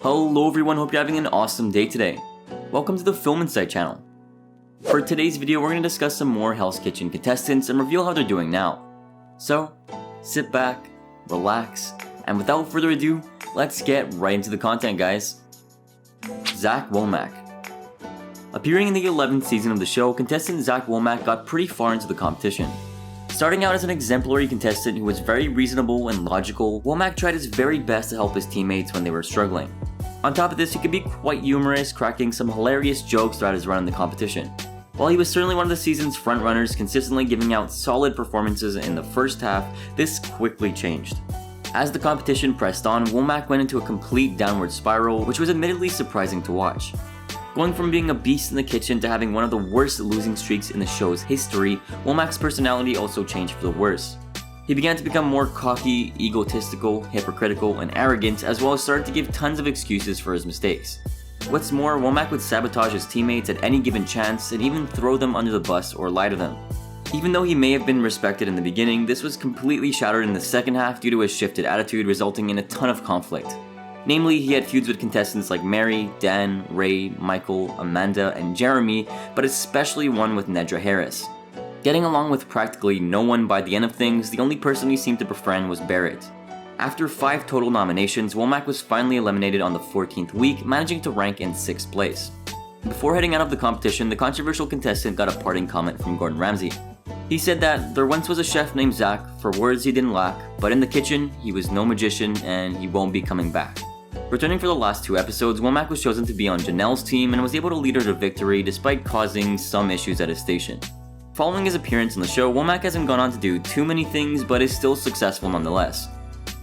Hello everyone, hope you're having an awesome day today. Welcome to the Film Insight channel. For today's video, we're going to discuss some more Hell's Kitchen contestants and reveal how they're doing now. So, sit back, relax, and without further ado, let's get right into the content, guys. Zach Womack. Appearing in the 11th season of the show, contestant Zach Womack got pretty far into the competition. Starting out as an exemplary contestant who was very reasonable and logical, Womack tried his very best to help his teammates when they were struggling. On top of this, he could be quite humorous, cracking some hilarious jokes throughout his run in the competition. While he was certainly one of the season's frontrunners, consistently giving out solid performances in the first half, this quickly changed. As the competition pressed on, Womack went into a complete downward spiral, which was admittedly surprising to watch. Going from being a beast in the kitchen to having one of the worst losing streaks in the show's history, Womack's personality also changed for the worse. He began to become more cocky, egotistical, hypocritical, and arrogant, as well as started to give tons of excuses for his mistakes. What's more, Womack would sabotage his teammates at any given chance and even throw them under the bus or lie to them. Even though he may have been respected in the beginning, this was completely shattered in the second half due to his shifted attitude, resulting in a ton of conflict. Namely, he had feuds with contestants like Mary, Dan, Ray, Michael, Amanda, and Jeremy, but especially one with Nedra Harris. Getting along with practically no one by the end of things, the only person he seemed to befriend was Barrett. After 5 total nominations, Womack was finally eliminated on the 14th week, managing to rank in 6th place. Before heading out of the competition, the controversial contestant got a parting comment from Gordon Ramsay. He said that there once was a chef named Zach, for words he didn't lack, but in the kitchen, he was no magician and he won't be coming back. Returning for the last 2 episodes, Womack was chosen to be on Janelle's team and was able to lead her to victory despite causing some issues at his station. Following his appearance on the show, Womack hasn't gone on to do too many things, but is still successful nonetheless.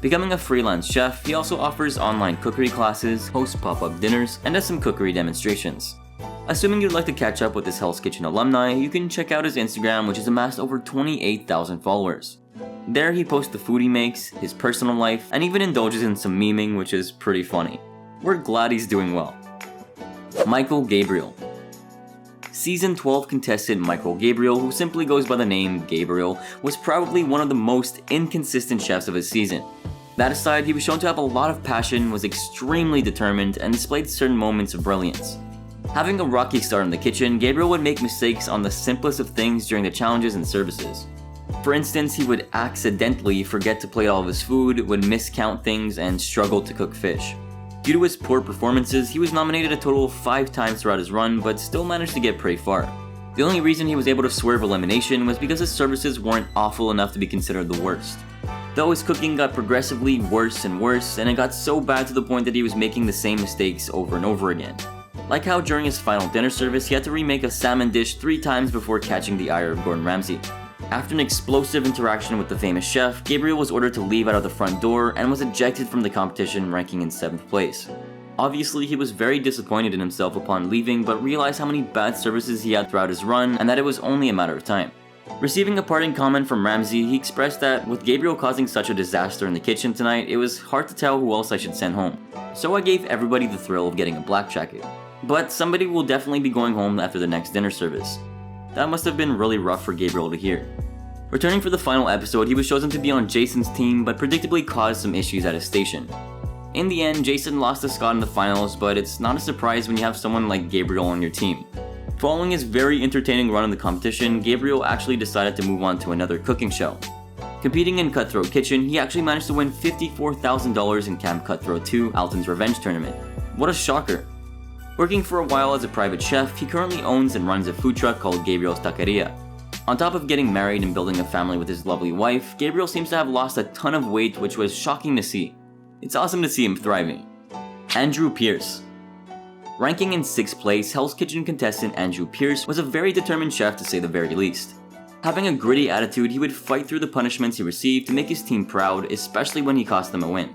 Becoming a freelance chef, he also offers online cookery classes, hosts pop-up dinners, and does some cookery demonstrations. Assuming you'd like to catch up with this Hell's Kitchen alumni, you can check out his Instagram, which has amassed over 28,000 followers. There he posts the food he makes, his personal life, and even indulges in some memeing, which is pretty funny. We're glad he's doing well. Michael Gabriel. Season 12 contestant Michael Gabriel, who simply goes by the name Gabriel, was probably one of the most inconsistent chefs of his season. That aside, he was shown to have a lot of passion, was extremely determined, and displayed certain moments of brilliance. Having a rocky start in the kitchen, Gabriel would make mistakes on the simplest of things during the challenges and services. For instance, he would accidentally forget to plate all of his food, would miscount things, and struggle to cook fish. Due to his poor performances, he was nominated a total of 5 times throughout his run, but still managed to get pretty far. The only reason he was able to swerve elimination was because his services weren't awful enough to be considered the worst. Though his cooking got progressively worse and worse, and it got so bad to the point that he was making the same mistakes over and over again. Like how during his final dinner service, he had to remake a salmon dish 3 times before catching the ire of Gordon Ramsay. After an explosive interaction with the famous chef, Gabriel was ordered to leave out of the front door and was ejected from the competition, ranking in 7th place. Obviously, he was very disappointed in himself upon leaving, but realized how many bad services he had throughout his run and that it was only a matter of time. Receiving a parting comment from Ramsay, he expressed that with Gabriel causing such a disaster in the kitchen tonight, it was hard to tell who else I should send home. So I gave everybody the thrill of getting a black jacket. But somebody will definitely be going home after the next dinner service. That must have been really rough for Gabriel to hear. Returning for the final episode, he was chosen to be on Jason's team, but predictably caused some issues at his station. In the end, Jason lost to Scott in the finals, but it's not a surprise when you have someone like Gabriel on your team. Following his very entertaining run in the competition, Gabriel actually decided to move on to another cooking show. Competing in Cutthroat Kitchen, he actually managed to win $54,000 in Camp Cutthroat 2, Alton's Revenge Tournament. What a shocker! Working for a while as a private chef, he currently owns and runs a food truck called Gabriel's Taqueria. On top of getting married and building a family with his lovely wife, Gabriel seems to have lost a ton of weight, which was shocking to see. It's awesome to see him thriving. Andrew Pearce. Ranking in 6th place, Hell's Kitchen contestant Andrew Pearce was a very determined chef to say the very least. Having a gritty attitude, he would fight through the punishments he received to make his team proud, especially when he cost them a win.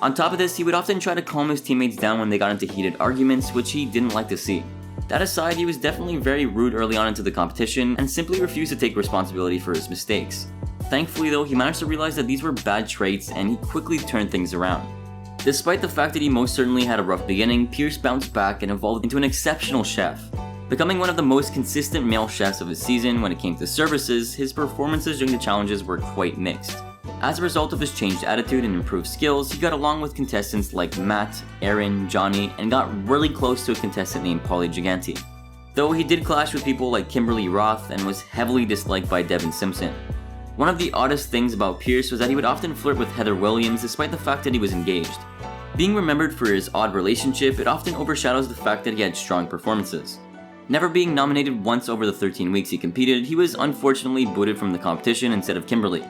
On top of this, he would often try to calm his teammates down when they got into heated arguments, which he didn't like to see. That aside, he was definitely very rude early on into the competition and simply refused to take responsibility for his mistakes. Thankfully though, he managed to realize that these were bad traits and he quickly turned things around. Despite the fact that he most certainly had a rough beginning, Pearce bounced back and evolved into an exceptional chef. Becoming one of the most consistent male chefs of his season when it came to services, his performances during the challenges were quite mixed. As a result of his changed attitude and improved skills, he got along with contestants like Matt, Aaron, Johnny, and got really close to a contestant named Polly Giganti. Though he did clash with people like Kimberly Roth and was heavily disliked by Devin Simpson. One of the oddest things about Pearce was that he would often flirt with Heather Williams despite the fact that he was engaged. Being remembered for his odd relationship, it often overshadows the fact that he had strong performances. Never being nominated once over the 13 weeks he competed, he was unfortunately booted from the competition instead of Kimberly.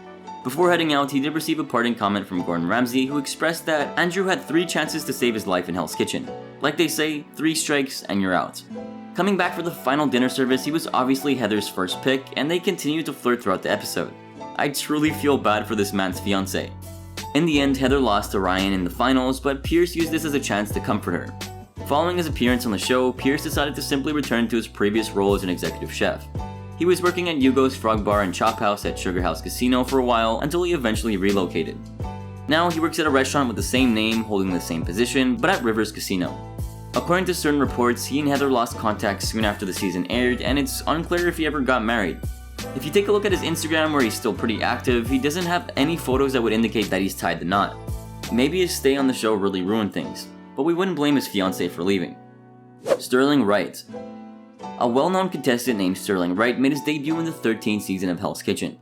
Before heading out, he did receive a parting comment from Gordon Ramsay, who expressed that Andrew had 3 chances to save his life in Hell's Kitchen. Like they say, 3 strikes and you're out. Coming back for the final dinner service, he was obviously Heather's first pick, and they continued to flirt throughout the episode. I truly feel bad for this man's fiancée. In the end, Heather lost to Ryan in the finals, but Pearce used this as a chance to comfort her. Following his appearance on the show, Pearce decided to simply return to his previous role as an executive chef. He was working at Hugo's Frog Bar and Chop House at Sugar House Casino for a while until he eventually relocated. Now he works at a restaurant with the same name, holding the same position, but at Rivers Casino. According to certain reports, he and Heather lost contact soon after the season aired, and it's unclear if he ever got married. If you take a look at his Instagram, where he's still pretty active, he doesn't have any photos that would indicate that he's tied the knot. Maybe his stay on the show really ruined things, but we wouldn't blame his fiancée for leaving. Sterling Wright. A well-known contestant named Sterling Wright made his debut in the 13th season of Hell's Kitchen.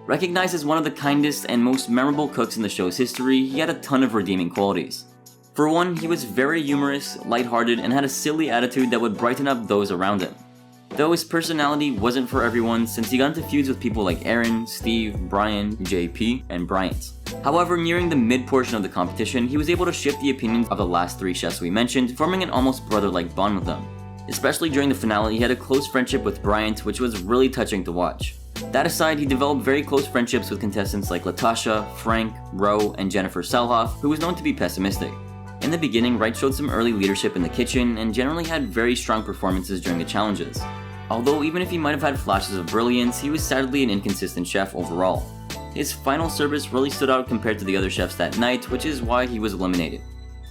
Recognized as one of the kindest and most memorable cooks in the show's history, he had a ton of redeeming qualities. For one, he was very humorous, lighthearted, and had a silly attitude that would brighten up those around him. Though his personality wasn't for everyone, since he got into feuds with people like Aaron, Steve, Brian, JP, and Bryant. However, nearing the mid-portion of the competition, he was able to shift the opinions of the last 3 chefs we mentioned, forming an almost brother-like bond with them. Especially during the finale, he had a close friendship with Bryant, which was really touching to watch. That aside, he developed very close friendships with contestants like Latasha, Frank, Roe, and Jennifer Selhoff, who was known to be pessimistic. In the beginning, Wright showed some early leadership in the kitchen and generally had very strong performances during the challenges. Although even if he might have had flashes of brilliance, he was sadly an inconsistent chef overall. His final service really stood out compared to the other chefs that night, which is why he was eliminated.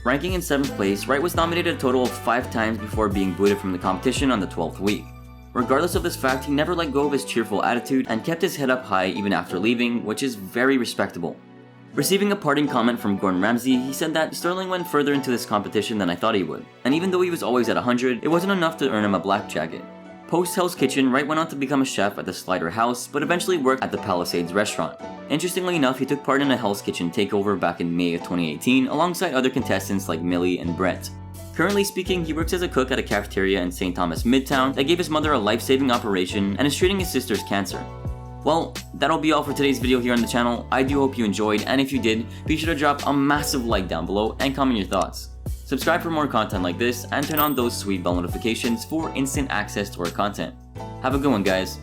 Ranking in 7th place, Wright was nominated a total of 5 times before being booted from the competition on the 12th week. Regardless of this fact, he never let go of his cheerful attitude and kept his head up high even after leaving, which is very respectable. Receiving a parting comment from Gordon Ramsay, he said that Sterling went further into this competition than I thought he would, and even though he was always at 100, it wasn't enough to earn him a black jacket. Post Hell's Kitchen, Wright went on to become a chef at the Slider House, but eventually worked at the Palisades restaurant. Interestingly enough, he took part in a Hell's Kitchen takeover back in May of 2018 alongside other contestants like Millie and Brett. Currently speaking, he works as a cook at a cafeteria in St. Thomas Midtown that gave his mother a life-saving operation and is treating his sister's cancer. Well, that'll be all for today's video here on the channel. I do hope you enjoyed, and if you did, be sure to drop a massive like down below and comment your thoughts. Subscribe for more content like this and turn on those sweet bell notifications for instant access to our content. Have a good one, guys.